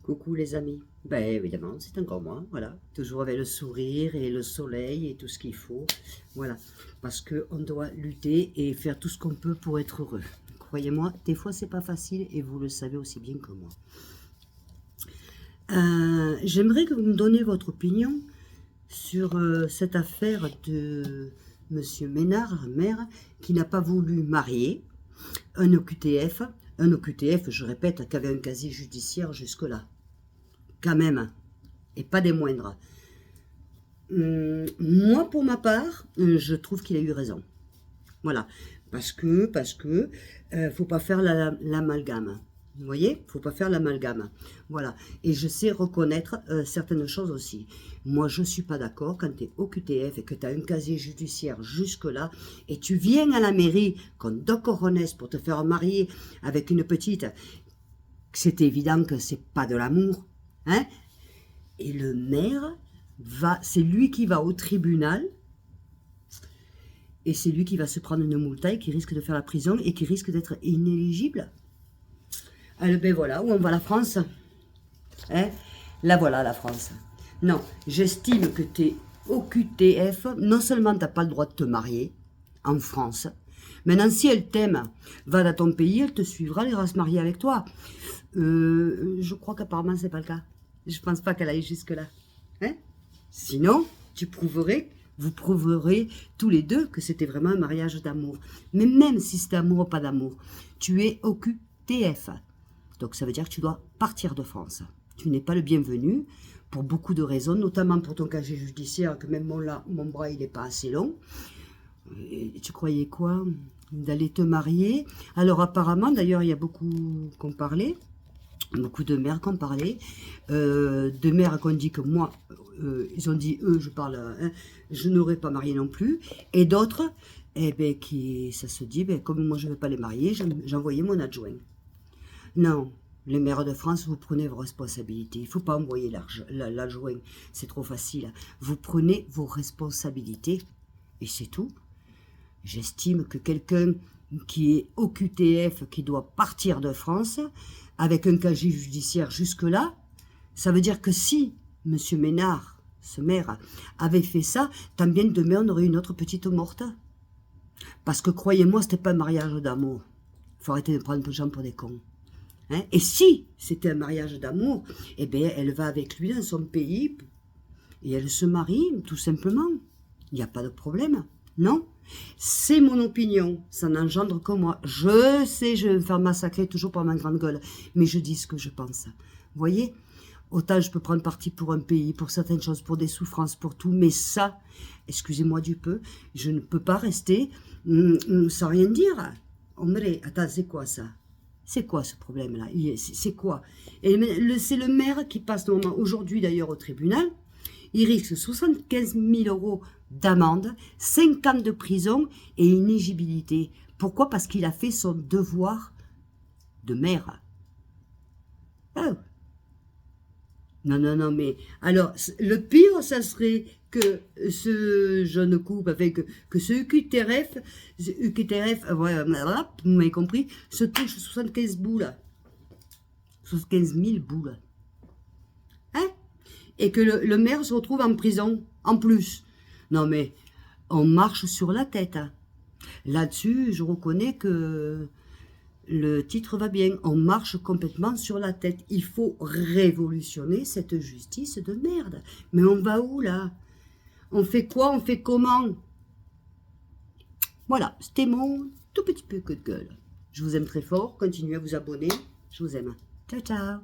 Coucou les amis. Ben évidemment, c'est encore moi, voilà. Toujours avec le sourire et le soleil et tout ce qu'il faut. Voilà. Parce qu'on doit lutter et faire tout ce qu'on peut pour être heureux. Croyez-moi, des fois c'est pas facile et vous le savez aussi bien que moi. J'aimerais que vous me donniez votre opinion sur cette affaire de Monsieur Ménard, maire, qui n'a pas voulu marier un OQTF. Un OQTF, je répète, qui avait un casier judiciaire jusque-là. Quand même, et pas des moindres. Moi, pour ma part, je trouve qu'il a eu raison. Voilà, parce que, faut pas faire l'amalgame. Vous voyez, faut pas faire l'amalgame. Voilà, et je sais reconnaître certaines choses aussi. Moi, je suis pas d'accord quand tu es au QTF et que tu as un casier judiciaire jusque-là, et tu viens à la mairie comme Doc Coronès pour te faire marier avec une petite. C'est évident que c'est pas de l'amour. Hein? Et le maire, c'est lui qui va au tribunal, et c'est lui qui va se prendre une moultaille, qui risque de faire la prison, et qui risque d'être inéligible. Alors ben voilà, où on va la France? Hein? Là voilà la France. Non, j'estime que tu es au QTF, non seulement tu n'as pas le droit de te marier, en France, maintenant si elle t'aime, va dans ton pays, elle te suivra, elle ira se marier avec toi. Je crois qu'apparemment c'est pas le cas. Je pense pas qu'elle aille jusque-là. Hein? Sinon, vous prouverez tous les deux que c'était vraiment un mariage d'amour. Mais même si c'est amour ou pas d'amour, tu es au QTF. Donc ça veut dire que tu dois partir de France. Tu n'es pas le bienvenu pour beaucoup de raisons, notamment pour ton casier judiciaire, que même mon bras il n'est pas assez long. Et tu croyais quoi? D'aller te marier? Alors apparemment, d'ailleurs, il y a beaucoup qu'on parlait. Beaucoup de maires qui ont parlé, de maires qui ont dit que moi, ils ont dit, eux, je parle, hein, je n'aurais pas marié non plus, et d'autres, eh ben, ça se dit, ben, comme moi je ne veux pas les marier, j'envoyais mon adjoint. Non, les maires de France, vous prenez vos responsabilités, il ne faut pas envoyer l'adjoint, c'est trop facile. Vous prenez vos responsabilités, et c'est tout. J'estime que quelqu'un qui est au QTF, qui doit partir de France, avec un casier judiciaire jusque-là, ça veut dire que si M. Ménard, ce maire, avait fait ça, tant bien demain on aurait une autre petite morte. Parce que croyez-moi, c'était pas un mariage d'amour. Il faut arrêter de prendre les gens pour des cons. Hein? Et si c'était un mariage d'amour, eh bien, elle va avec lui dans son pays et elle se marie, tout simplement. Il n'y a pas de problème. Non, c'est mon opinion, ça n'engendre que moi. Je sais, je vais me faire massacrer toujours par ma grande gueule, mais je dis ce que je pense. Vous voyez, autant je peux prendre parti pour un pays, pour certaines choses, pour des souffrances, pour tout, mais ça, excusez-moi du peu, je ne peux pas rester sans rien dire. Hombre, attends, c'est quoi ça? C'est quoi ce problème-là? C'est quoi? C'est le maire qui passe normalement aujourd'hui d'ailleurs au tribunal. Il risque 75 000 € d'amende, 5 ans de prison et inéligibilité. Pourquoi? Parce qu'il a fait son devoir de maire. Oh. Non, non, non, mais... Alors, le pire, ça serait que ce jeune couple, avec que ce UQTRF, voilà, vous m'avez compris, se touche 75 boules. 75 000 boules. Hein? Et que le maire se retrouve en prison, en plus. Non mais, on marche sur la tête. Là-dessus, je reconnais que le titre va bien. On marche complètement sur la tête. Il faut révolutionner cette justice de merde. Mais on va où, là? On fait quoi? On fait comment? Voilà, c'était mon tout petit peu coup de gueule. Je vous aime très fort. Continuez à vous abonner. Je vous aime. Ciao, ciao.